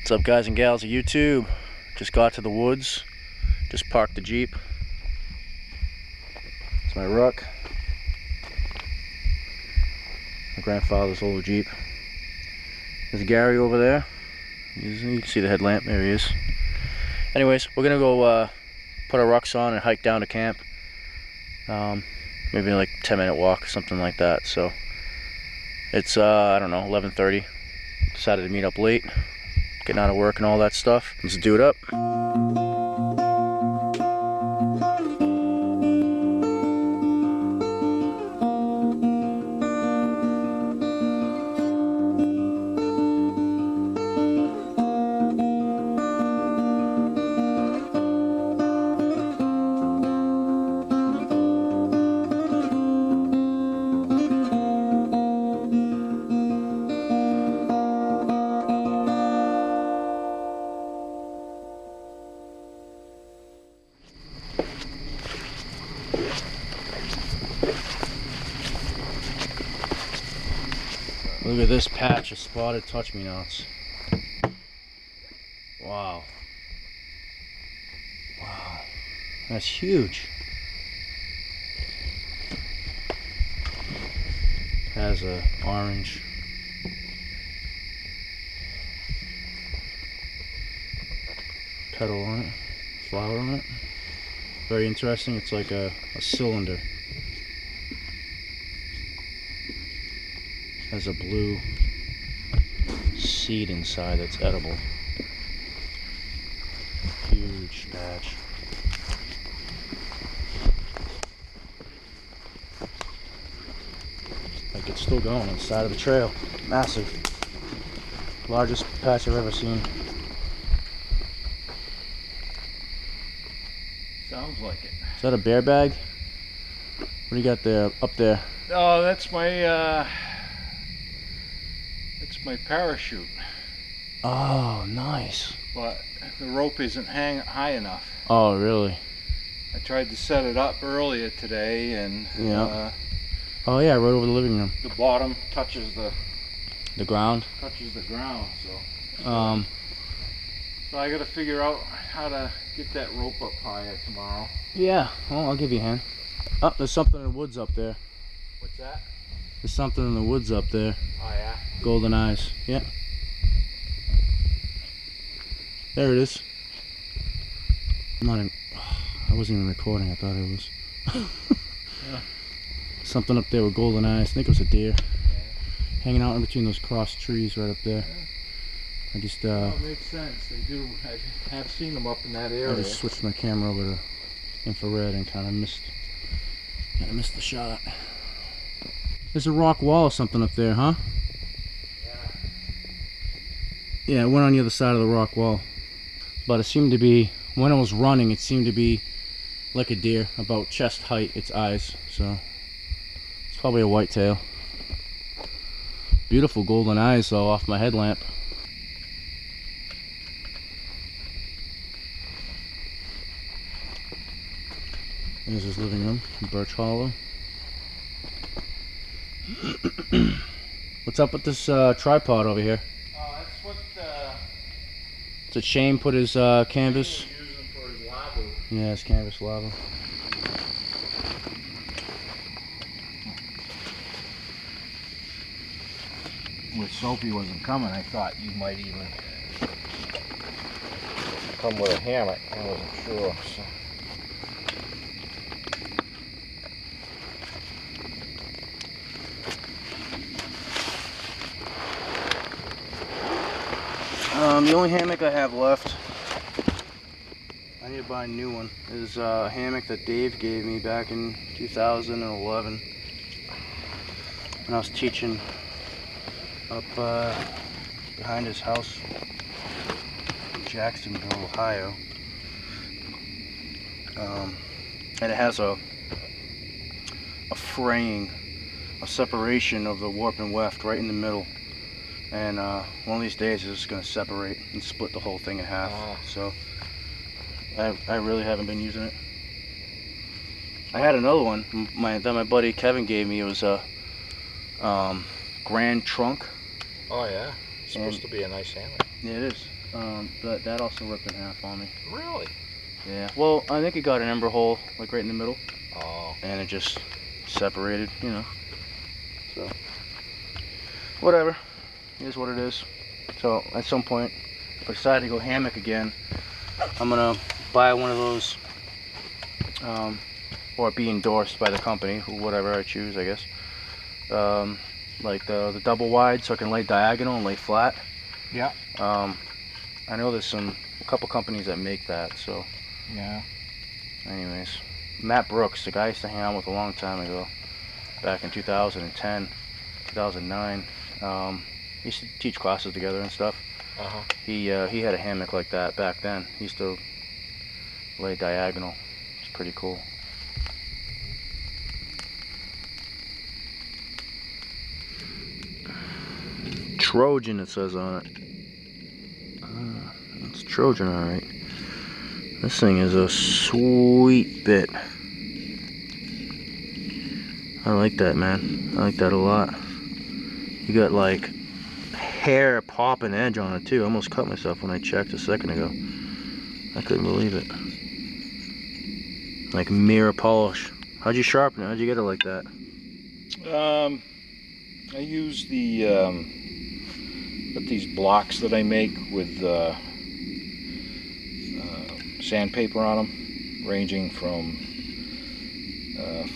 What's up, guys and gals of YouTube? Just got to the woods, just parked the Jeep. It's my ruck, my grandfather's old Jeep. There's Gary over there. You can see the headlamp, there he is. Anyways, we're gonna go put our rucks on and hike down to camp. Maybe like a 10-minute walk, something like that. So it's I don't know, 11:30. Decided to meet up late, getting out of work and all that stuff. Let's do it up. Look at this patch of spotted touch-me-nots. Wow. Wow. That's huge. Has a orange. Petal on it. Flower on it. Very interesting. It's like a cylinder. Has a blue seed inside that's edible. Huge patch. Like it's still going on the side of the trail. Massive. Largest patch I've ever seen. Sounds like it. Is that a bear bag? What do you got there, up there? Oh, that's my my parachute. Oh, nice. But the rope isn't high enough. Oh, really? I tried to set it up earlier today, and yeah. Oh yeah, right over the living room. The bottom touches the ground. Touches the ground. So I got to figure out how to get that rope up higher tomorrow. Yeah. Well, I'll give you a hand. Oh, there's something in the woods up there. What's that? There's something in the woods up there. Oh yeah. Golden eyes. Yeah. There it is. I'm not. I wasn't even recording. I thought it was. Yeah. Something up there with golden eyes. I think it was a deer. Yeah. Hanging out in between those crossed trees right up there. Yeah. I just. Well, it makes sense. They do. I have seen them up in that area. I just switched my camera over to infrared and kind of missed the shot. There's a rock wall or something up there, huh? Yeah, it went on the other side of the rock wall. But it seemed to be, when it was running, it seemed to be like a deer, about chest height, its eyes. So, it's probably a whitetail. Beautiful golden eyes, though, off my headlamp. There's his living room, Birch Hollow. What's up with this tripod over here? That's what Did Shane put his canvas? he was using for his lava. Yeah, his canvas lava. With Sophie wasn't coming, I thought you might even come with a hammock. I wasn't sure. So. The only hammock I have left, I need to buy a new one, is a hammock that Dave gave me back in 2011 when I was teaching up behind his house in Jacksonville, Ohio. And it has a fraying, a separation of the warp and weft right in the middle. And one of these days it's just going to separate and split the whole thing in half. So I really haven't been using it. I had another one that my buddy Kevin gave me. It was a Grand Trunk. Oh yeah, it's supposed to be a nice hammock. Yeah, it is. That also ripped in half on me. Really? Yeah. Well, I think it got an ember hole, like right in the middle. Oh. And it just separated, you know. So, whatever. It is what it is. So, at some point, if I decide to go hammock again, I'm gonna buy one of those, or be endorsed by the company, whatever I choose, I guess. Like the double wide, so I can lay diagonal and lay flat. Yeah. I know there's a couple companies that make that, so. Yeah. Anyways, Matt Brooks, the guy I used to hang out with a long time ago, back in 2010, 2009. He used to teach classes together and stuff. He had a hammock like that back then. He used to lay diagonal. It's pretty cool. Trojan, it says on it. It's Trojan, alright. This thing is a sweet bit. I like that, man. I like that a lot. You got like hair popping edge on it too. I almost cut myself when I checked a second ago. I couldn't believe it. Like mirror polish. How'd you sharpen it? How'd you get it like that? I use the got these blocks that I make with sandpaper on them, ranging from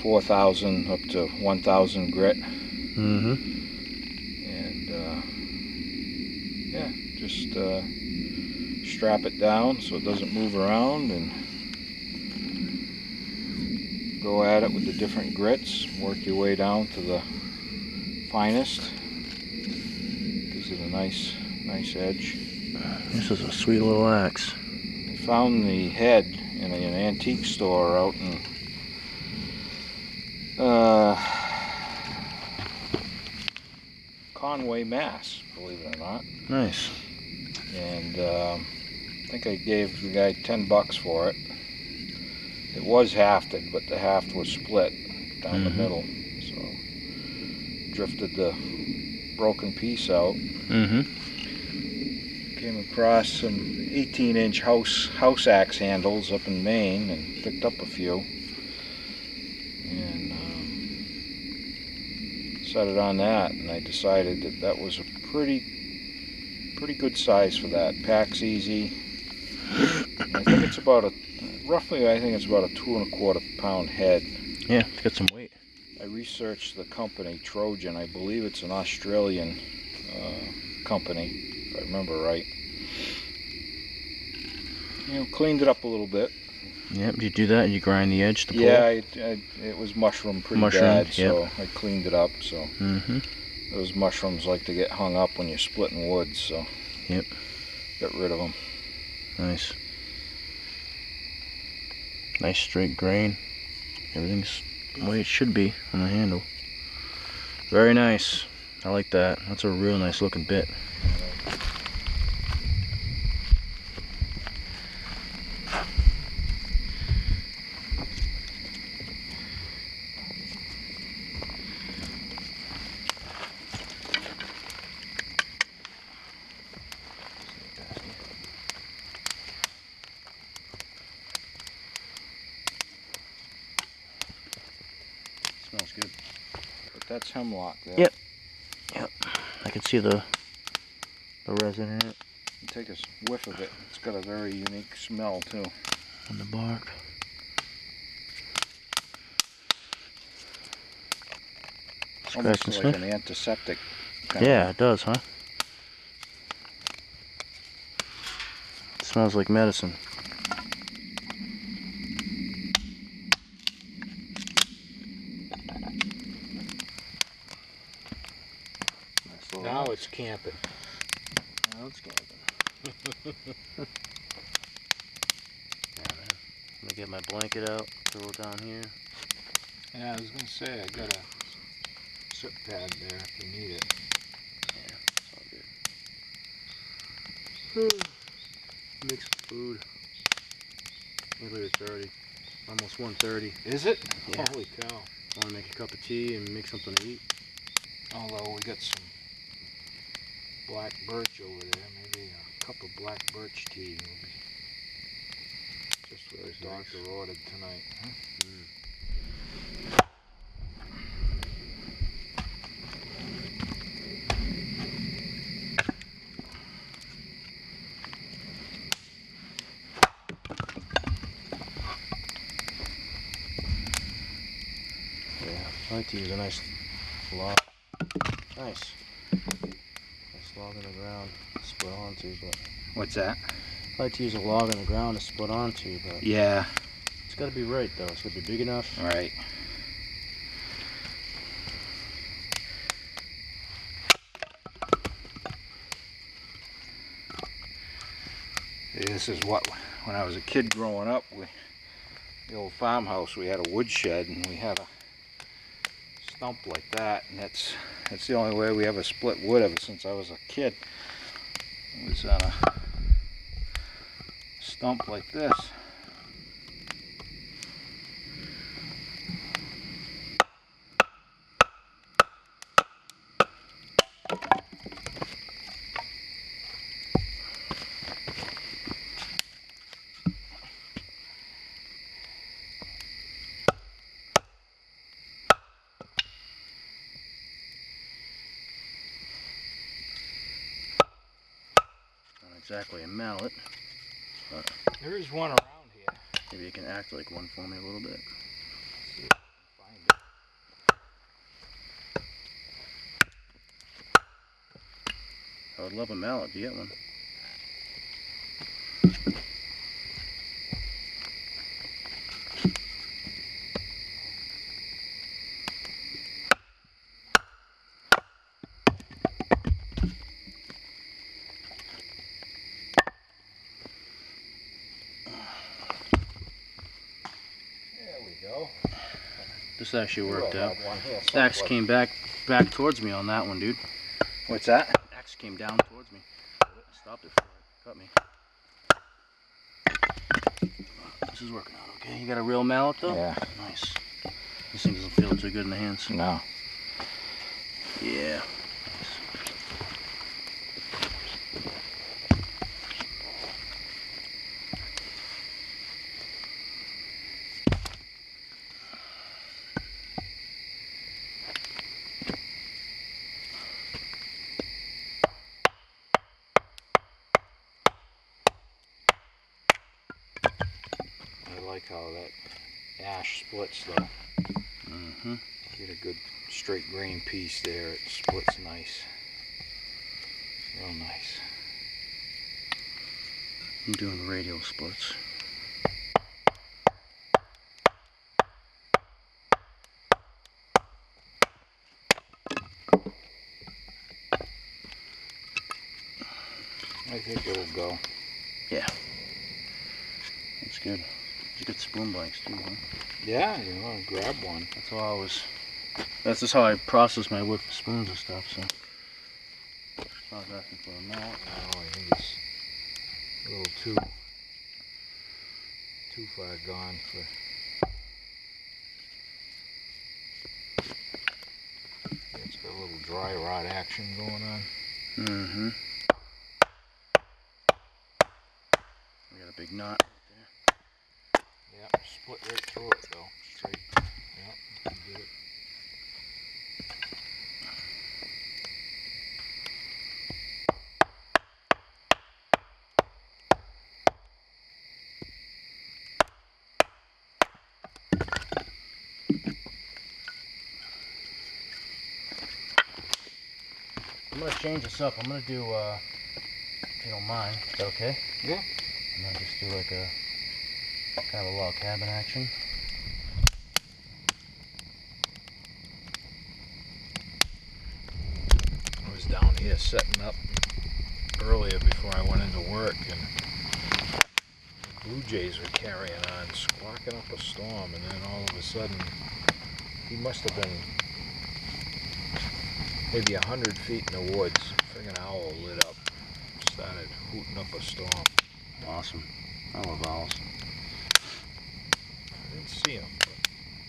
4,000 up to 1,000 grit. Mm-hmm. And yeah, just strap it down so it doesn't move around, and go at it with the different grits. Work your way down to the finest. Gives it a nice edge. This is a sweet little axe. I found the head in an antique store out in Conway, Mass, believe it or not. Nice. And I think I gave the guy $10 for it. It was hafted, but the haft was split down the middle, so drifted the broken piece out. Came across some 18-inch house axe handles up in Maine and picked up a few, and set it on that, and I decided that that was a pretty good size for that. Packs easy. I think it's about a roughly, I think it's about a 2 1/4 pound head. Yeah, it's got some weight. I researched the company, Trojan. I believe it's an Australian company, if I remember right. You know, cleaned it up a little bit. Yep, did you do that? You grind the edge to pull? Yeah, it was mushroom pretty bad, so I cleaned it up. So those mushrooms like to get hung up when you're splitting wood, so got rid of them. Nice. Nice straight grain. Everything's the way it should be on the handle. Very nice. I like that. That's a real nice looking bit. Smells good. But that's hemlock there. Yep. Yep. I can see the resin in it. Take a whiff of it. It's got a very unique smell too. On the bark. Almost like an antiseptic. Yeah, it does, huh? It smells like medicine. Now it's camping. Now it's camping. Yeah, man. I'm gonna get my blanket out, throw it down here. Yeah, I was gonna say I got a soot pad there if you need it. Yeah, it's all good. Make some food. I believe it's already almost 1:30. Is it? Yeah. Holy cow. I want to make a cup of tea and make something to eat. Although we got some black birch over there, maybe a cup of black birch tea. Just what the doctor ordered tonight. Huh? I like to use a nice log. Nice log in the ground to split onto, but What's that? I like to use a log in the ground to split onto, but Yeah. it's got to be right though. It's got to be big enough. Right. This is what, when I was a kid growing up, the old farmhouse, we had a woodshed and we had a stump like that, and that's the only way we ever split wood ever since I was a kid. It was on a stump like this. Exactly a mallet, but There is one around here. maybe you can act like one for me a little bit. Let's see if I can find it. I would love a mallet. Do you get one? This actually worked out. The axe came back towards me on that one, dude. What's that? The axe came down towards me. I stopped it before it cut me. This is working out okay. You got a real mallet though? Yeah. Nice. This thing doesn't feel too good in the hands. No. Yeah. I like how that ash splits though. Mm-hmm. Get a good straight grain piece there. It splits nice. Real nice. I'm doing radial splits. I think it'll go. Yeah. That's good. You get spoon blanks too, huh? Yeah, you want to grab one. That's how I was. That's just how I process my wood for spoons and stuff. So I was asking for a mallet. Oh, I think it's a little too far gone for. It's got a little dry rot action going on. Mm-hmm. We got a big knot right there. Yeah, split right through it though. Straight. Yeah, you can do it. I'm gonna change this up. I'm gonna do, if you don't mind, is that okay? Yeah. I'm gonna just do like a kind of a log cabin action. I was down here setting up earlier before I went into work, and the blue jays were carrying on, squawking up a storm, and then all of a sudden, he must have been maybe 100 feet in the woods. A friggin' owl lit up, started hooting up a storm. Awesome. I love owls. I didn't see him, but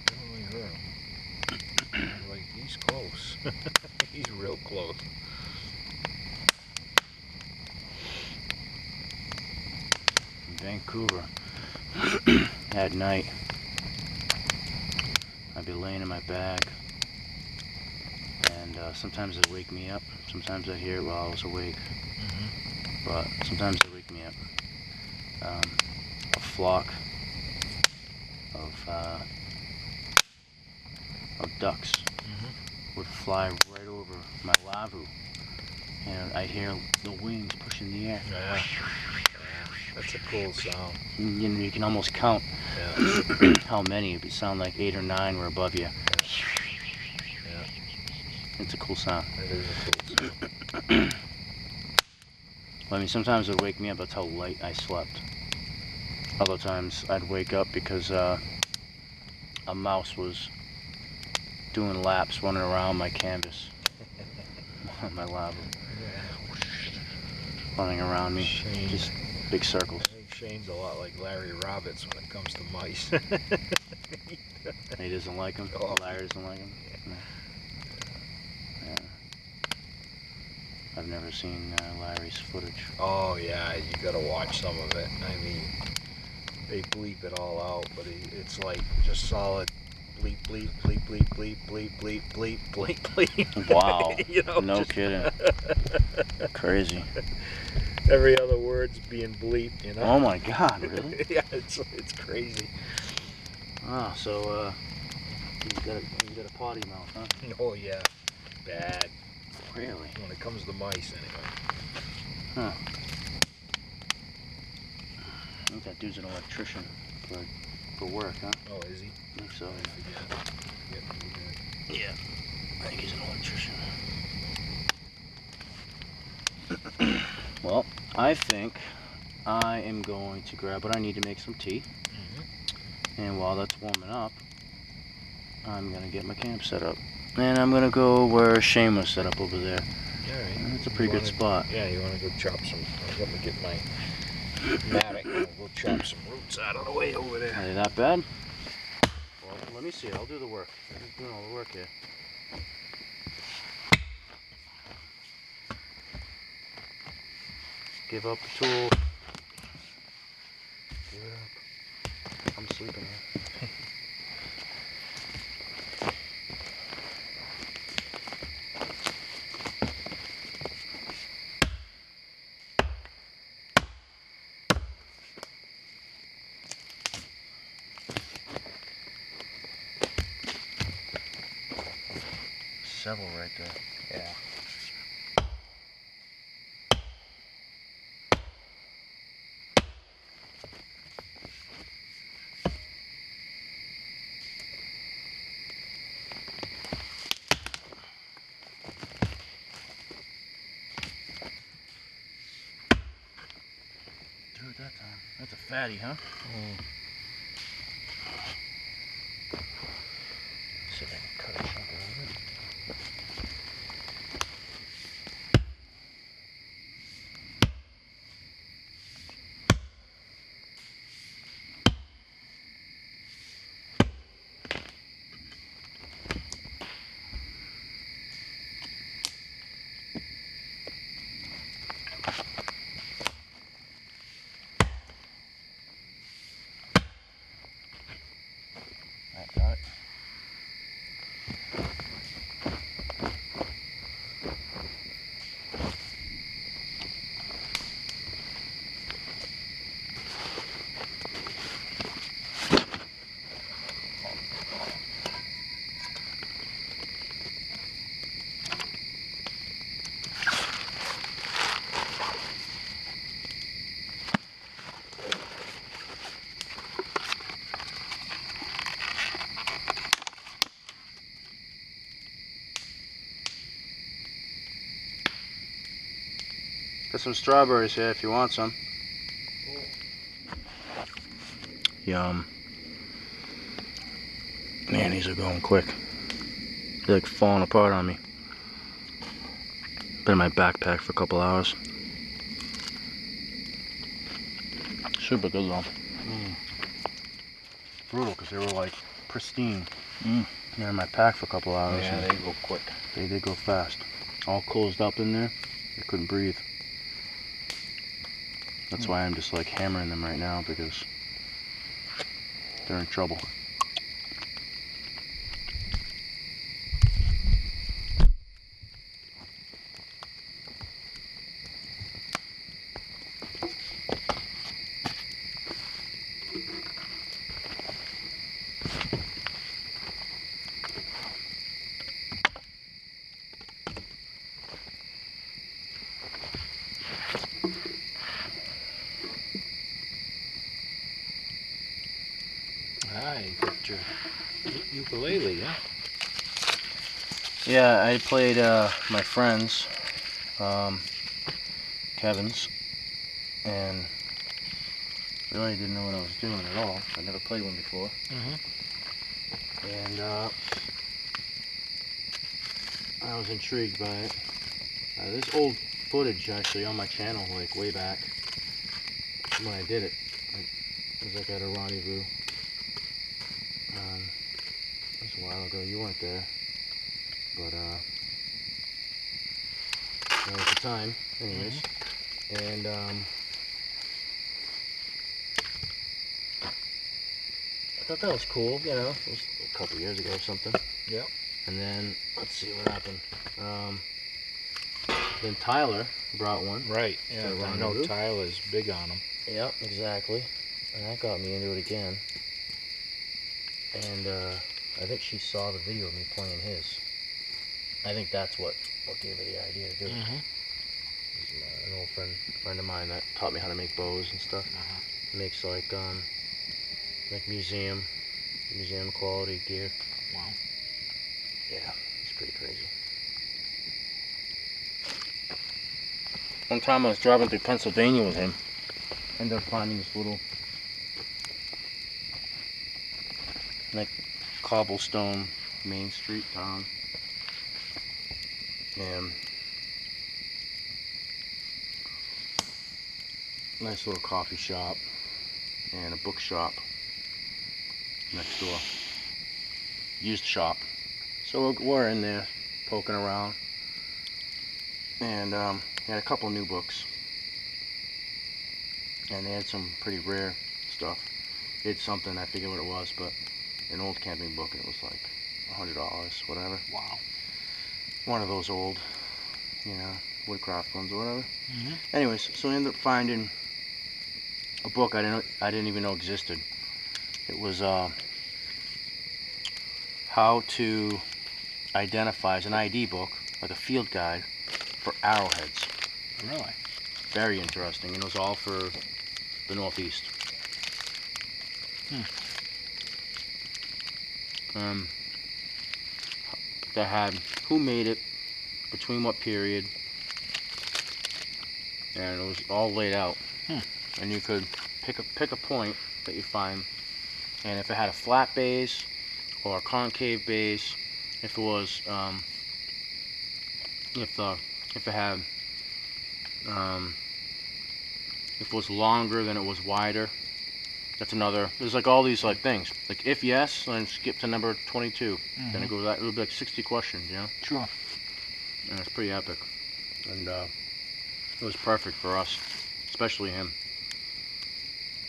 definitely heard him. I was like, he's close. He's real close. Vancouver. At night, I'd be laying in my bag, and sometimes it'd wake me up. Sometimes I'd hear it while I was awake, but sometimes it'd wake me up. A flock of ducks would fly right over my lavu, and I'd hear the wings push in the air. Yeah. That's a cool sound. You can almost count how many. It would sound like 8 or 9 were above you. Yeah. It's a cool sound. It is a cool sound. I mean, sometimes it would wake me up. That's how light I slept. Other times I'd wake up because a mouse was doing laps running around my canvas. My lava. Running around me. Shane. Just big circles. I think Shane's a lot like Larry Roberts when it comes to mice. He doesn't like them? Oh. Larry doesn't like them? No. Yeah. I've never seen Larry's footage. Oh yeah, you gotta watch some of it. I mean, they bleep it all out, but it's like just solid bleep, bleep, bleep, bleep, bleep, bleep, bleep, bleep, bleep, bleep. Wow. You know, No kidding. Crazy. Every other word's being bleeped, you know? Oh my God, really? Yeah, it's crazy. Ah, so you got a potty mouth, huh? Oh yeah, bad. Really? When it comes to mice, anyway. Huh. I think that dude's an electrician for work, huh? Oh, is he? I think so. I forget who he did. Yeah. I think he's an electrician. Well, I think I am going to grab what I need to make some tea. And while that's warming up, I'm going to get my camp set up. And I'm going to go where Shane was set up over there. Alright. It's a pretty good spot. Yeah, you want to go chop some. Let me get my mattock and we'll chop some roots out of the way over there. Are they that bad? Well, let me see. I'll do the work. I'm doing all the work here. Give up the tool. Give it up. I'm sleeping here. Several right there. Yeah. Dude, that time. That's a fatty, huh? See if I can cut a chunk out of it. Got it. Got some strawberries here if you want some. Yum. Man, these are going quick. They're like falling apart on me. Been in my backpack for a couple hours. Super good though. Brutal because they were like pristine. They're in my pack for a couple hours. Yeah, they go quick. They go fast. All closed up in there. I couldn't breathe. That's why I'm just like hammering them right now, because they're in trouble. Ah, you got your ukulele, huh? Yeah, I played my friend's, Kevin's, and really didn't know what I was doing at all. I never played one before. And I was intrigued by it. There's old footage actually on my channel, like way back when I did it. It was like at a rendezvous. It was a while ago. You weren't there, but that was the time. Anyways, and I thought that was cool. You know, it was a couple years ago or something. Yep. And then let's see what happened. Then Tyler brought one. Right. Yeah. So I know Tyler's big on them. Yep, exactly. And that got me into it again. And I think she saw the video of me playing his. I think that's what gave her the idea to do it. An old friend of mine that taught me how to make bows and stuff. Makes like museum quality gear. Wow. Yeah, it's pretty crazy. One time I was driving through Pennsylvania with him. Ended up finding this little like cobblestone main street town. And nice little coffee shop and a bookshop next door. Used shop. So we're in there poking around, and he had a couple new books, and they had some pretty rare stuff. They had something, I forget what it was, but an old camping book, and it was like $100, whatever. Wow. One of those old, you know, Woodcraft ones or whatever. Anyways, so I ended up finding a book I didn't even know existed. It was how to identify, as an ID book, like a field guide for arrowheads. Really? Very interesting, and it was all for the Northeast. That had who made it, between what period, and it was all laid out. And you could pick a point that you find, and if it had a flat base or a concave base, if it was if it was longer than it was wider. That's another. There's like all these like things. Like if yes, then skip to number 22. Then it goes. It would be like 60 questions, you know. Sure. And it's pretty epic, and it was perfect for us, especially him.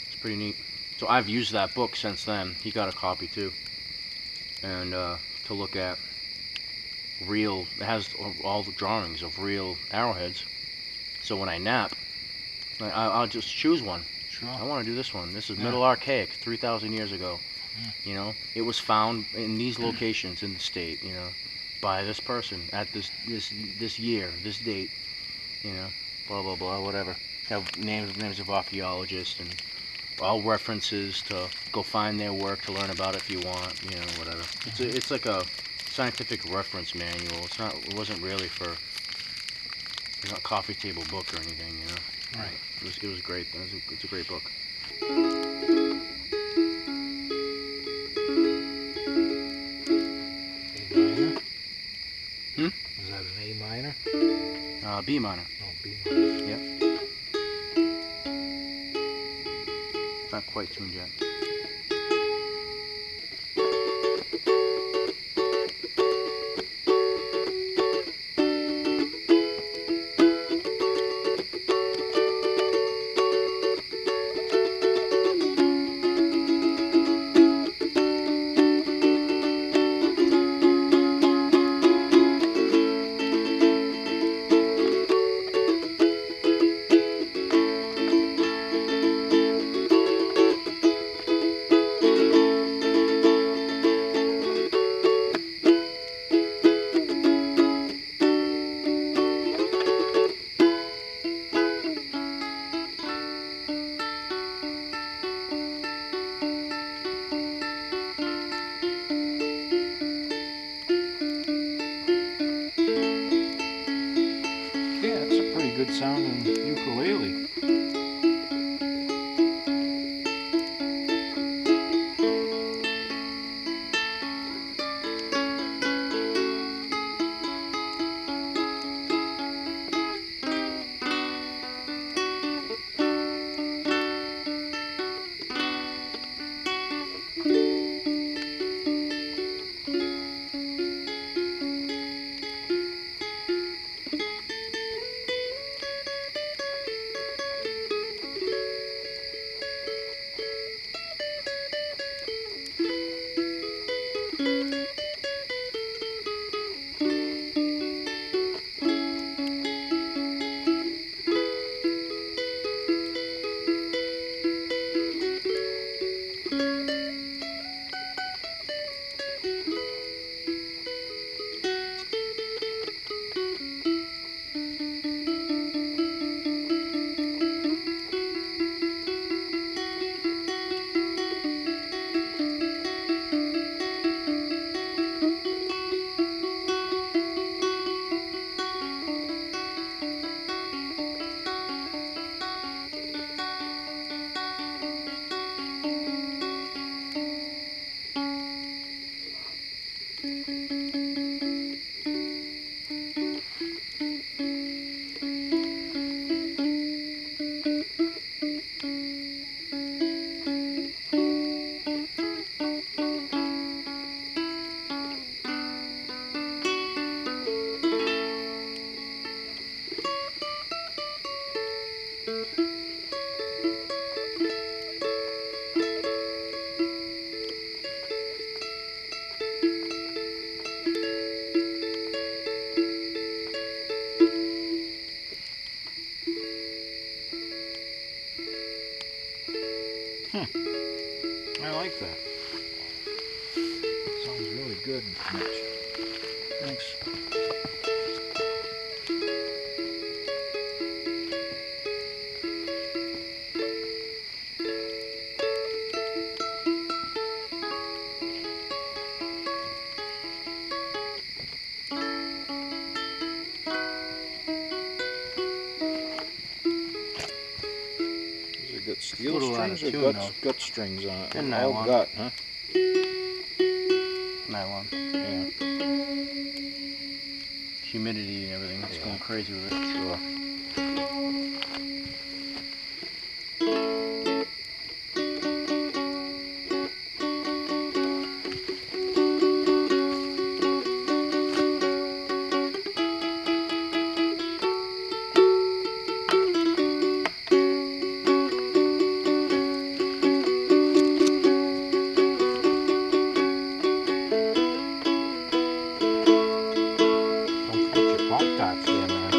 It's pretty neat. So I've used that book since then. He got a copy too, and to look at real. It has all the drawings of real arrowheads. So when I nap, I'll just choose one. Sure. I want to do this one. This is Middle Archaic, 3,000 years ago. You know, it was found in these locations in the state. You know, by this person at this year, this date. You know, blah blah blah, whatever. Have names of archaeologists and all references to go find their work to learn about it if you want. You know, whatever. It's like a scientific reference manual. It wasn't really for. It's not a coffee table book or anything. You know. Right. It was great. It's a great book. A minor? Hmm? Is that an A minor? B minor. Oh, B minor. Yep. Not quite tuned yet. I like that. Sounds really good, Mitch. Thanks. Got steel Put a lot of strings or tune, gut strings on it? And All nylon. gut, huh? Nylon. Yeah. Humidity and everything. It's going crazy with it. Sure. Don't forget your pop tops there, man.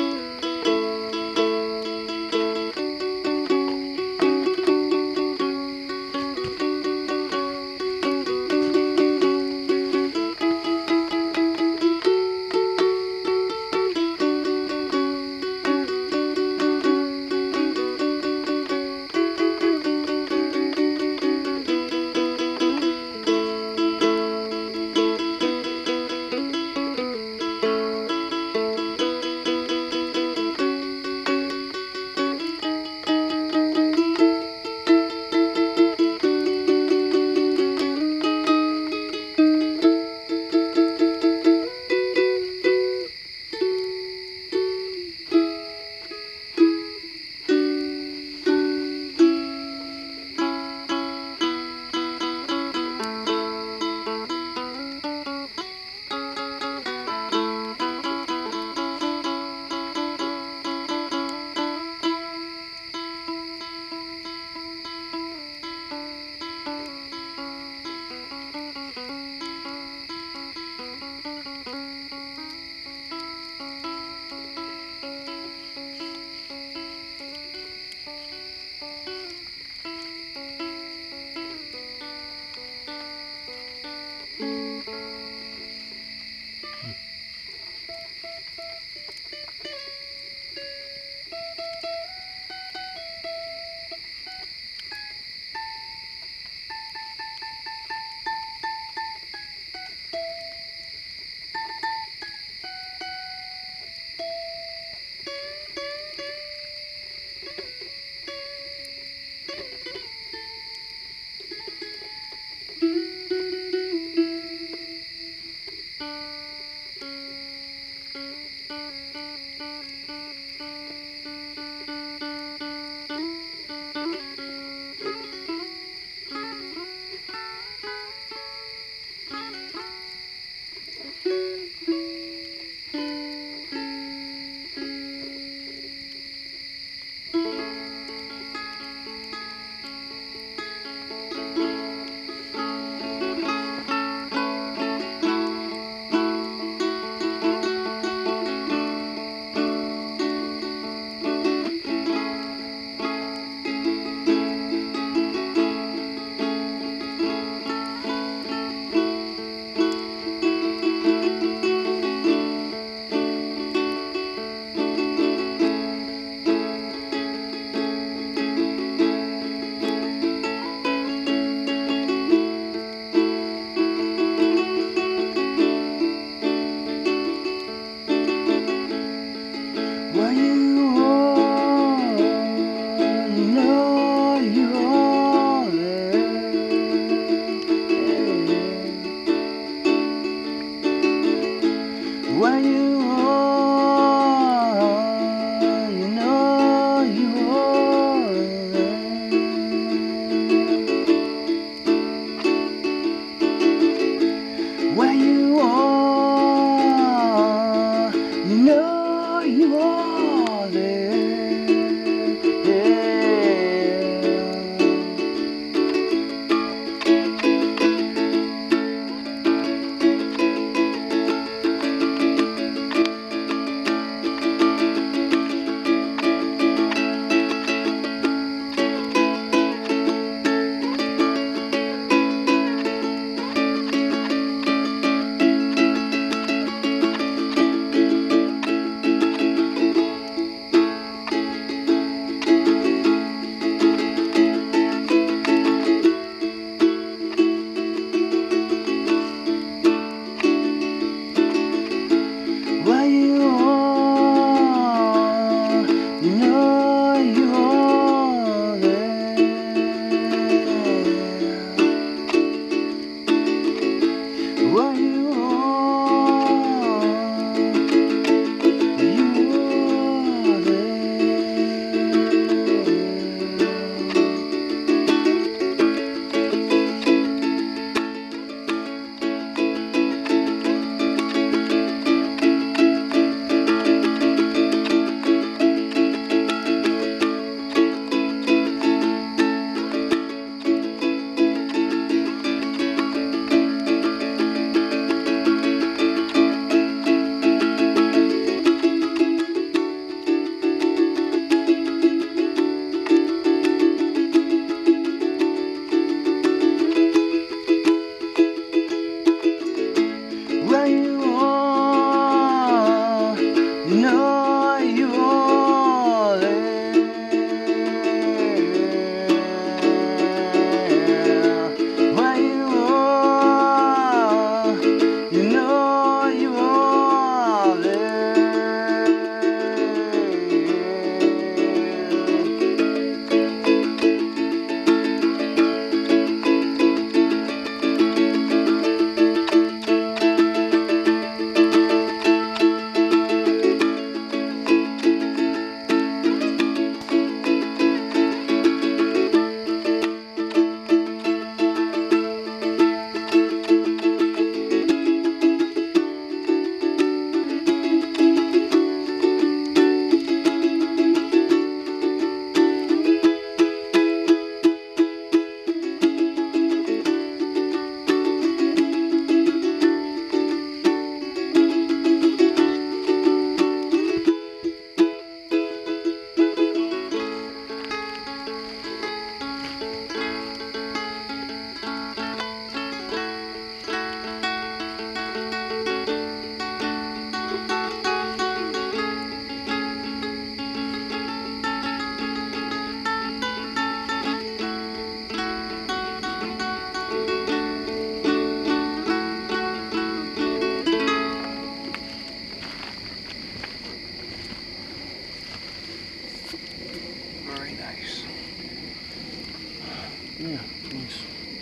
Yeah, thanks.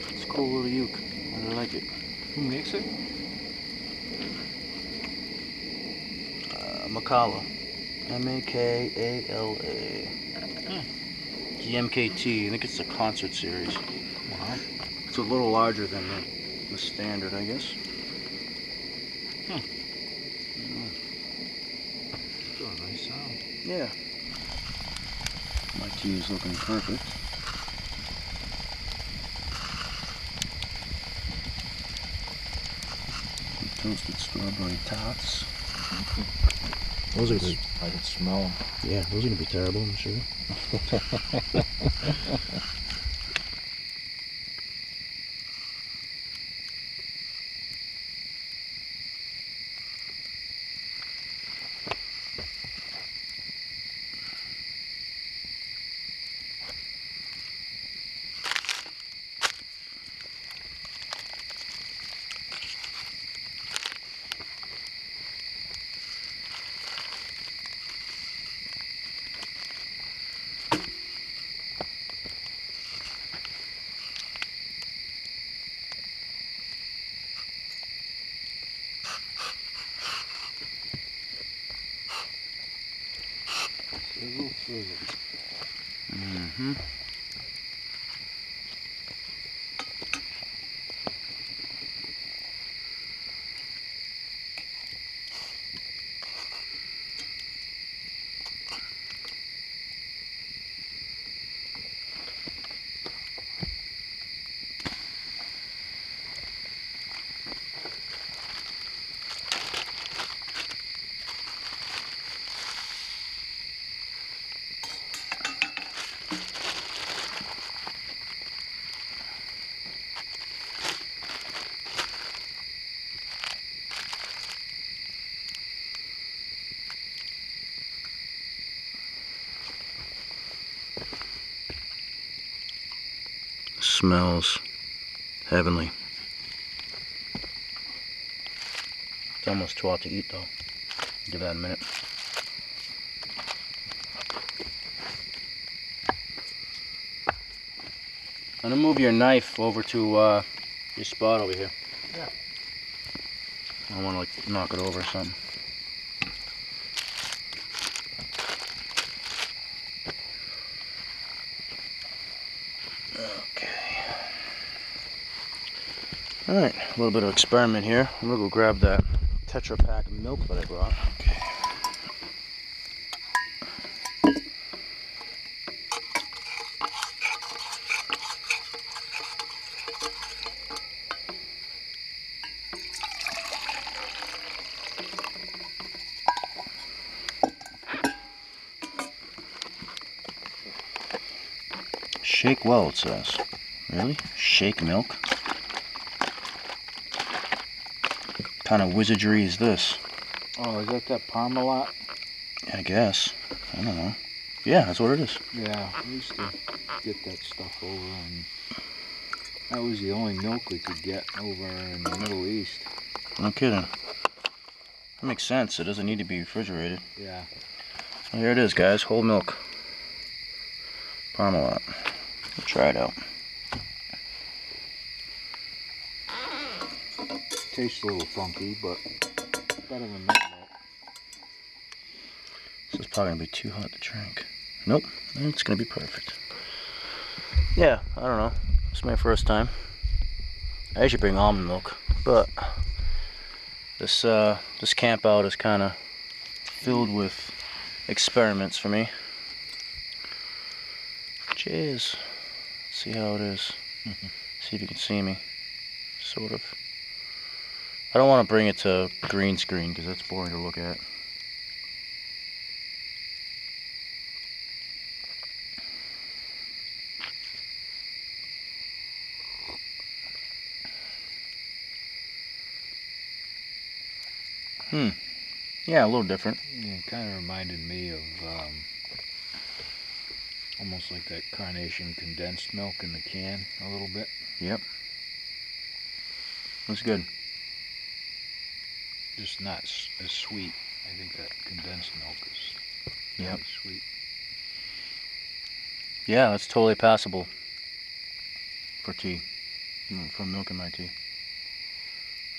It's a cool little uke. I really like it. Who makes it? Makala. M-A-K-A-L-A. GMKT. I think it's a concert series. Wow. It's a little larger than the standard, I guess. Got a nice sound. Yeah. My tea is looking perfect. Some toasted strawberry tots. Those are good. I can smell them. Yeah, those are gonna be terrible, I'm sure. Sizzle, sizzle. Mm-hmm. Smells heavenly. It's almost too hot to eat though. Give that a minute. I'm gonna move your knife over to your spot over here. Yeah. I don't want to like knock it over or something. Okay. Alright, a little bit of experiment here. I'm gonna go grab that Tetra pack of milk that I brought. Okay. Shake well, it says. Really? Shake milk? What kind of wizardry is this? Oh, is that Parmalat? I guess. I don't know. Yeah, that's what it is. Yeah, we used to get that stuff over, and that was the only milk we could get over in the Middle East. No kidding. That makes sense. It doesn't need to be refrigerated. Yeah. Well, here it is, guys. Whole milk. Parmalat. We'll try it out. Tastes a little funky, but better than that milk. This is probably gonna be too hot to drink. Nope, it's gonna be perfect. Yeah, I don't know. It's my first time. I usually bring almond milk, but this camp out is kind of filled with experiments for me. Cheers. Let's see how it is. See if you can see me. Sort of. I don't want to bring it to green screen because that's boring to look at. Yeah, a little different. Yeah, it kind of reminded me of almost like that Carnation condensed milk in the can a little bit. Yep. That's good. Just not as sweet. I think that condensed milk is Yep. really sweet. Yeah, that's totally passable. for tea, for milk in my tea.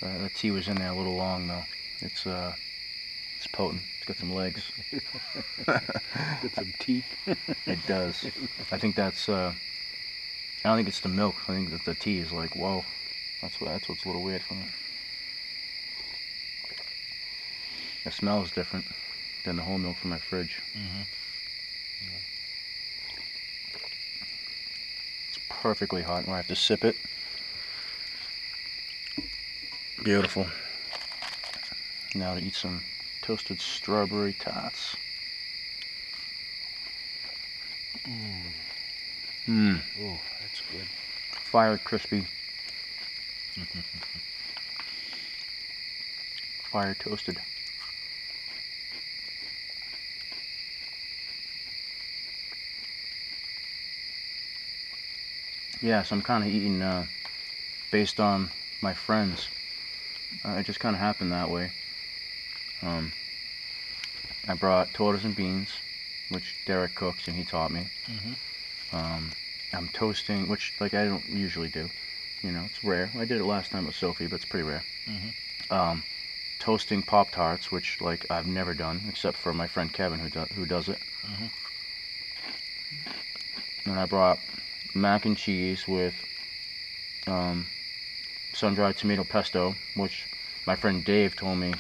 The tea was in there a little long though. It's potent. It's got some legs. Got some teeth. It does. I think that's. I don't think it's the milk. I think that the tea is like, whoa. That's what's a little weird for me. The smell is different than the whole milk from my fridge. It's perfectly hot, and I have to sip it. Beautiful. Now to eat some toasted strawberry tots. Oh, that's good. Fire crispy. Fire toasted. Yeah, so I'm kind of eating based on my friends. It just kind of happened that way. I brought tortillas and beans, which Derek cooks and he taught me. I'm toasting, which like I don't usually do. You know, it's rare. I did it last time with Sophie, but it's pretty rare. Toasting Pop-Tarts, which like I've never done, except for my friend Kevin who does it. And I brought mac and cheese with sun-dried tomato pesto, which my friend Dave told me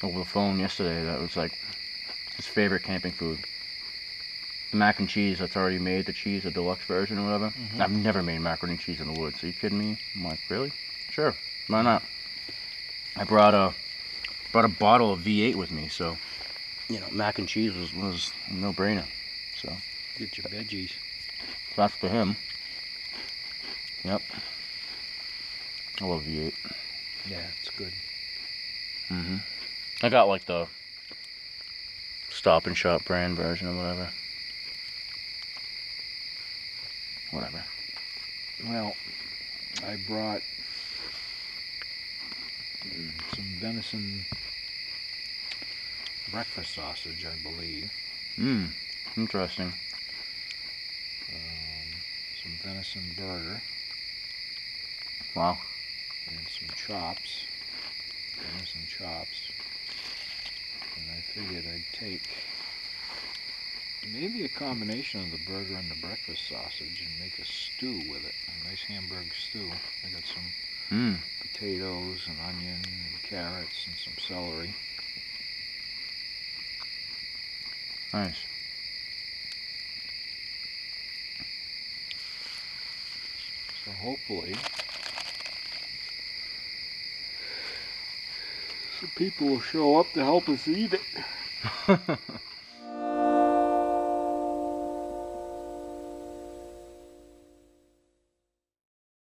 over the phone yesterday that was like his favorite camping food. The mac and cheese that's already made, the cheese, the deluxe version or whatever. I've never made macaroni and cheese in the woods. Are you kidding me? I'm like, really? Sure, why not? I brought a bottle of V8 with me, so you know, mac and cheese was a no-brainer. So Get your veggies. that's for him. Yep. I love V8. Yeah, it's good. I got like the Stop and Shop brand version or whatever. Whatever. Well, I brought some venison breakfast sausage, I believe. Interesting. Some venison burger. Wow. And some chops. Venison chops. And I figured I'd take maybe a combination of the burger and the breakfast sausage and make a stew with it. A nice Hamburg stew. I got some potatoes and onion and carrots and some celery. Nice. So hopefully some people will show up to help us eat it.